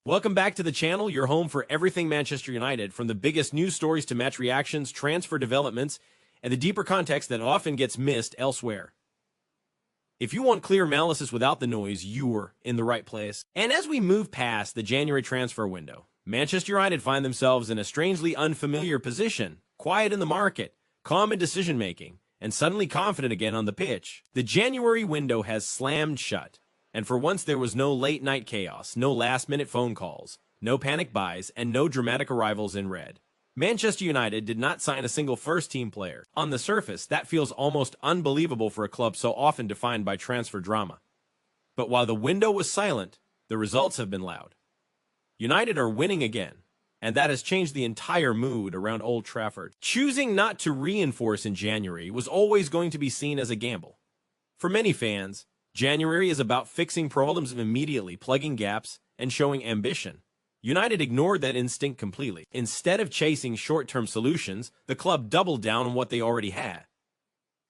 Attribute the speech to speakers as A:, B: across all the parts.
A: Welcome back to the channel, your home for everything Manchester United, from the biggest news stories to match reactions, transfer developments, and the deeper context that often gets missed elsewhere. If you want clear analysis without the noise, you're in the right place. And as we move past the January transfer window, Manchester United find themselves in a strangely unfamiliar position, quiet in the market, calm in decision-making, and suddenly confident again on the pitch. The January window has slammed shut. And for once there was no late-night chaos, no last-minute phone calls, no panic buys, and no dramatic arrivals in red. Manchester United did not sign a single first-team player. On the surface, that feels almost unbelievable for a club so often defined by transfer drama. But while the window was silent, the results have been loud. United are winning again, and that has changed the entire mood around Old Trafford. Choosing not to reinforce in January was always going to be seen as a gamble. For many fans, January is about fixing problems immediately, plugging gaps, and showing ambition. United ignored that instinct completely. Instead of chasing short-term solutions, the club doubled down on what they already had.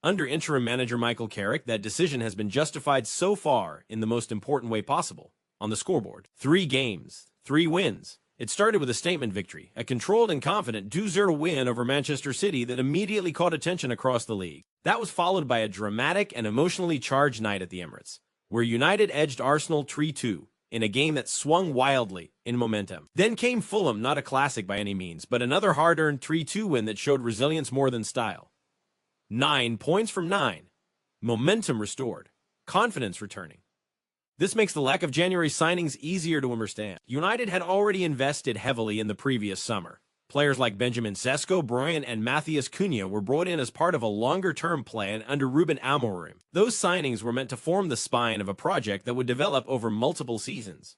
A: Under interim manager Michael Carrick, that decision has been justified so far in the most important way possible. On the scoreboard, 3 games, 3 wins. It started with a statement victory, a controlled and confident 2-0 win over Manchester City that immediately caught attention across the league. That was followed by a dramatic and emotionally charged night at the Emirates, where United edged Arsenal 3-2 in a game that swung wildly in momentum. Then came Fulham, not a classic by any means, but another hard-earned 3-2 win that showed resilience more than style. 9 points from 9. Momentum restored. Confidence returning. This makes the lack of January signings easier to understand. United had already invested heavily in the previous summer. Players like Benjamin Sesko, Brian, and Matthias Cunha were brought in as part of a longer-term plan under Ruben Amorim. Those signings were meant to form the spine of a project that would develop over multiple seasons.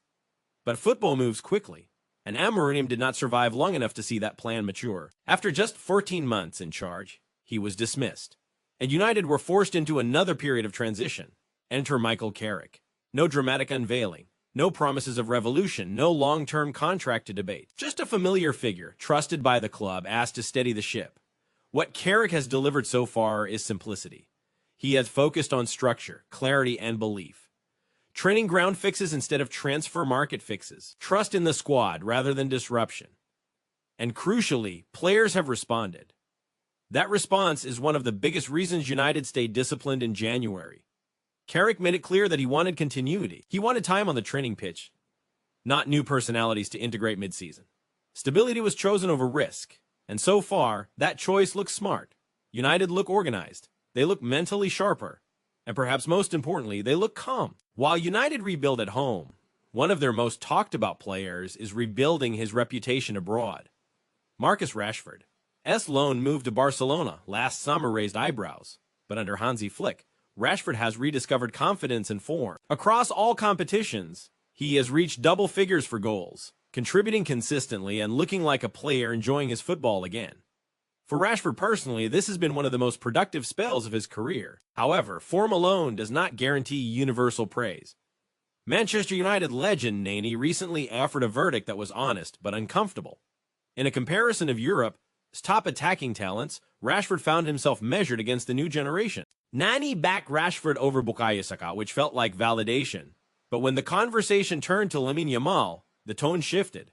A: But football moves quickly, and Amorim did not survive long enough to see that plan mature. After just 14 months in charge, he was dismissed, and United were forced into another period of transition. Enter Michael Carrick. No dramatic unveiling, no promises of revolution, no long-term contract to debate. Just a familiar figure, trusted by the club, asked to steady the ship. What Carrick has delivered so far is simplicity. He has focused on structure, clarity, and belief. Training ground fixes instead of transfer market fixes. Trust in the squad rather than disruption. And crucially, players have responded. That response is one of the biggest reasons United stayed disciplined in January. Carrick made it clear that he wanted continuity. He wanted time on the training pitch, not new personalities to integrate mid-season. Stability was chosen over risk, and so far, that choice looks smart. United look organized, they look mentally sharper, and perhaps most importantly, they look calm. While United rebuild at home, one of their most talked-about players is rebuilding his reputation abroad. Marcus Rashford's loan move to Barcelona last summer raised eyebrows, but under Hansi Flick, Rashford has rediscovered confidence and form. Across all competitions, he has reached double figures for goals, contributing consistently and looking like a player enjoying his football again. For Rashford personally, this has been one of the most productive spells of his career. However, form alone does not guarantee universal praise. Manchester United legend Nani recently offered a verdict that was honest but uncomfortable. In a comparison of Europe's top attacking talents, Rashford found himself measured against the new generation. Nani backed Rashford over Bukayo Saka, which felt like validation. But when the conversation turned to Lamine Yamal, the tone shifted.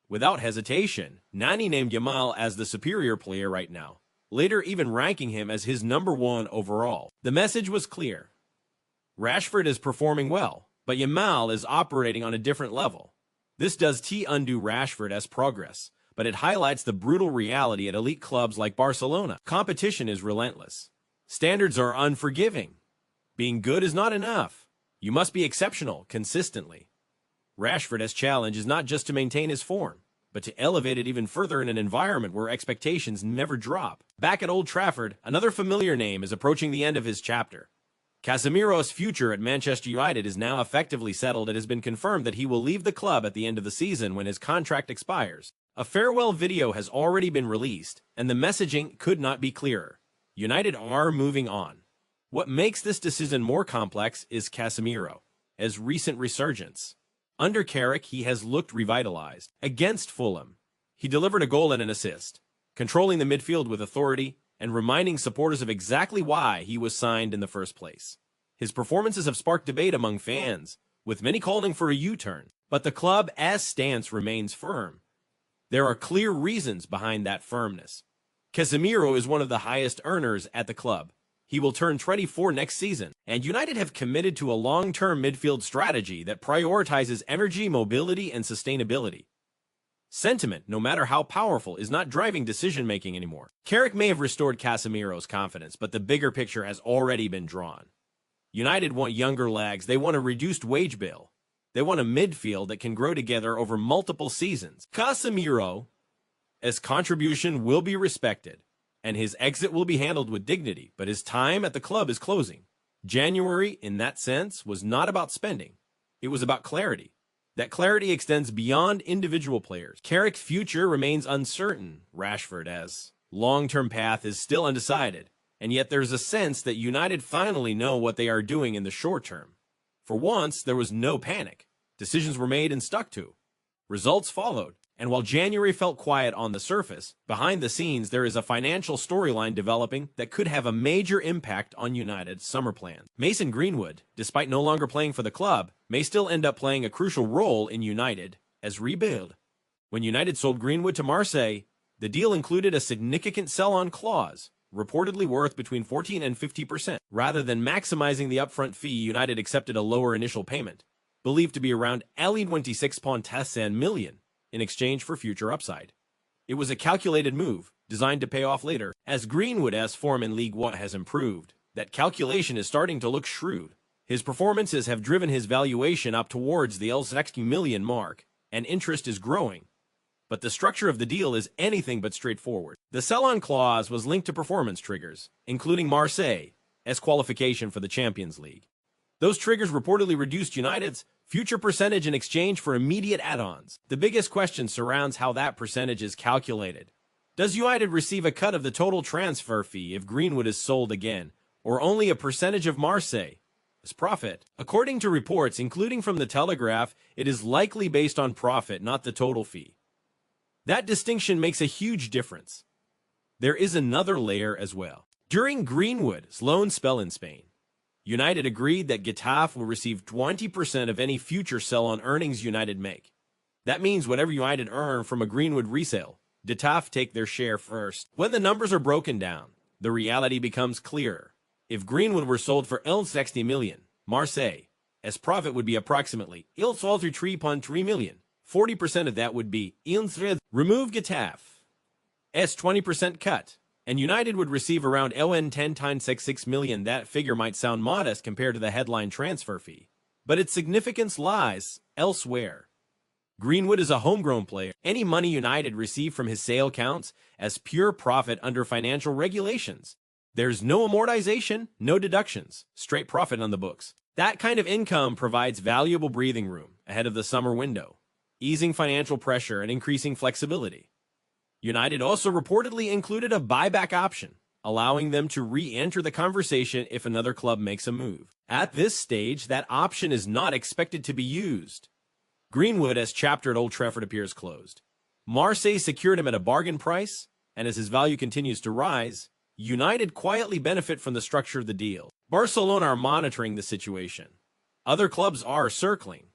A: Without hesitation, Nani named Yamal as the superior player right now, later even ranking him as his #1 overall. The message was clear. Rashford is performing well, but Yamal is operating on a different level. This does undo Rashford as progress, but it highlights the brutal reality at elite clubs like Barcelona. Competition is relentless. Standards are unforgiving. Being good is not enough. You must be exceptional consistently. Rashford's challenge is not just to maintain his form, but to elevate it even further in an environment where expectations never drop. Back at Old Trafford, another familiar name is approaching the end of his chapter. Casemiro's future at Manchester United is now effectively settled. It has been confirmed that he will leave the club at the end of the season when his contract expires. A farewell video has already been released, and the messaging could not be clearer. United are moving on. What makes this decision more complex is Casemiro's recent resurgence. Under Carrick, he has looked revitalized. Against Fulham, he delivered a goal and an assist, controlling the midfield with authority and reminding supporters of exactly why he was signed in the first place. His performances have sparked debate among fans, with many calling for a U-turn. But the club's stance remains firm. There are clear reasons behind that firmness. Casemiro is one of the highest earners at the club. He will turn 24 next season, and United have committed to a long-term midfield strategy that prioritizes energy, mobility, and sustainability. Sentiment, no matter how powerful, is not driving decision-making anymore. Carrick may have restored Casemiro's confidence, but the bigger picture has already been drawn. United want younger lags. They want a reduced wage bill. They want a midfield that can grow together over multiple seasons. Casemiro's contribution will be respected, and his exit will be handled with dignity, but his time at the club is closing. January, in that sense, was not about spending. It was about clarity. That clarity extends beyond individual players. Carrick's future remains uncertain. Rashford's long-term path is still undecided, and yet there's a sense that United finally know what they are doing in the short term. For once, there was no panic. Decisions were made and stuck to. Results followed. And while January felt quiet on the surface, behind the scenes there is a financial storyline developing that could have a major impact on United's summer plans. Mason Greenwood, despite no longer playing for the club, may still end up playing a crucial role in United as rebuild. When United sold Greenwood to Marseille, the deal included a significant sell-on clause, reportedly worth between 14% and 50%. Rather than maximizing the upfront fee, United accepted a lower initial payment, believed to be around £26 million. In exchange for future upside. It was a calculated move, designed to pay off later. As Greenwood's form in Ligue 1 has improved, that calculation is starting to look shrewd. His performances have driven his valuation up towards the £60 million mark, and interest is growing. But the structure of the deal is anything but straightforward. The sell-on clause was linked to performance triggers, including Marseille's qualification for the Champions League. Those triggers reportedly reduced United's future percentage in exchange for immediate add-ons. The biggest question surrounds how that percentage is calculated. Does United receive a cut of the total transfer fee if Greenwood is sold again, or only a percentage of Marseille's profit? According to reports, including from the Telegraph, it is likely based on profit, not the total fee. That distinction makes a huge difference. There is another layer as well. During Greenwood's loan spell in Spain, United agreed that Getafe will receive 20% of any future sell-on earnings United make. That means whatever United earn from a Greenwood resale, Getafe take their share first. When the numbers are broken down, the reality becomes clearer. If Greenwood were sold for £60 million, Marseille's profit would be approximately £43.3 million. 40% of that would be remove Getafe's 20% cut, and United would receive around £10 times $6 million. That figure might sound modest compared to the headline transfer fee, but its significance lies elsewhere. Greenwood is a homegrown player. Any money United receive from his sale counts as pure profit under financial regulations. There's no amortization, no deductions, straight profit on the books. That kind of income provides valuable breathing room ahead of the summer window, easing financial pressure and increasing flexibility. United also reportedly included a buyback option, allowing them to re-enter the conversation if another club makes a move. At this stage, that option is not expected to be used. Greenwood's chapter at Old Trafford appears closed. Marseille secured him at a bargain price, and as his value continues to rise, United quietly benefit from the structure of the deal. Barcelona are monitoring the situation. Other clubs are circling.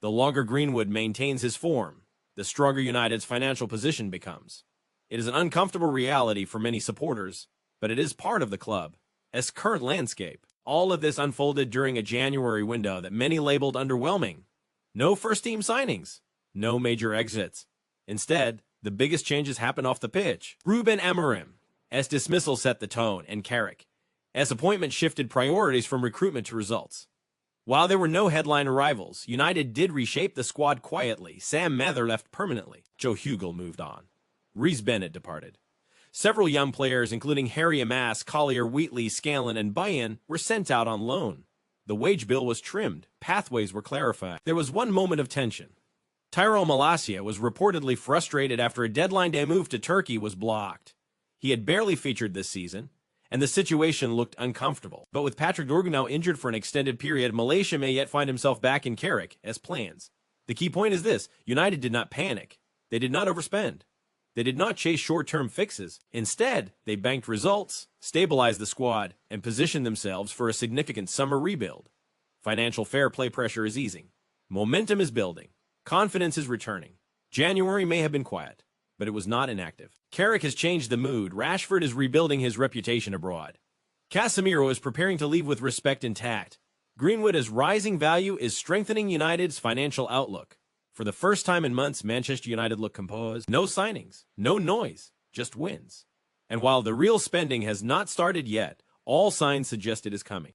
A: The longer Greenwood maintains his form, the stronger United's financial position becomes. It is an uncomfortable reality for many supporters, but it is part of the club's current landscape. All of this unfolded during a January window that many labeled underwhelming. No first-team signings, no major exits. Instead, the biggest changes happened off the pitch. Ruben Amorim's dismissal set the tone, and Carrick's appointment shifted priorities from recruitment to results. While there were no headline arrivals, United did reshape the squad quietly. Sam Mather left permanently. Joe Hugel moved on. Rhys Bennett departed. Several young players, including Harry Amas, Collier, Wheatley, Scanlon, and Bayan, were sent out on loan. The wage bill was trimmed. Pathways were clarified. There was one moment of tension. Tyrell Malacia was reportedly frustrated after a deadline day move to Turkey was blocked. He had barely featured this season, and the situation looked uncomfortable. But with Patrick Dorgu now injured for an extended period, Malaysia may yet find himself back in Carrick as plans. The key point is this: United did not panic. They did not overspend. They did not chase short-term fixes. Instead, they banked results, stabilized the squad, and positioned themselves for a significant summer rebuild. Financial fair play pressure is easing. Momentum is building. Confidence is returning. January may have been quiet, but it was not inactive. Carrick has changed the mood. Rashford is rebuilding his reputation abroad. Casemiro is preparing to leave with respect intact. Greenwood's rising value is strengthening United's financial outlook. For the first time in months, Manchester United look composed. No signings, no noise, just wins. And while the real spending has not started yet, all signs suggest it is coming.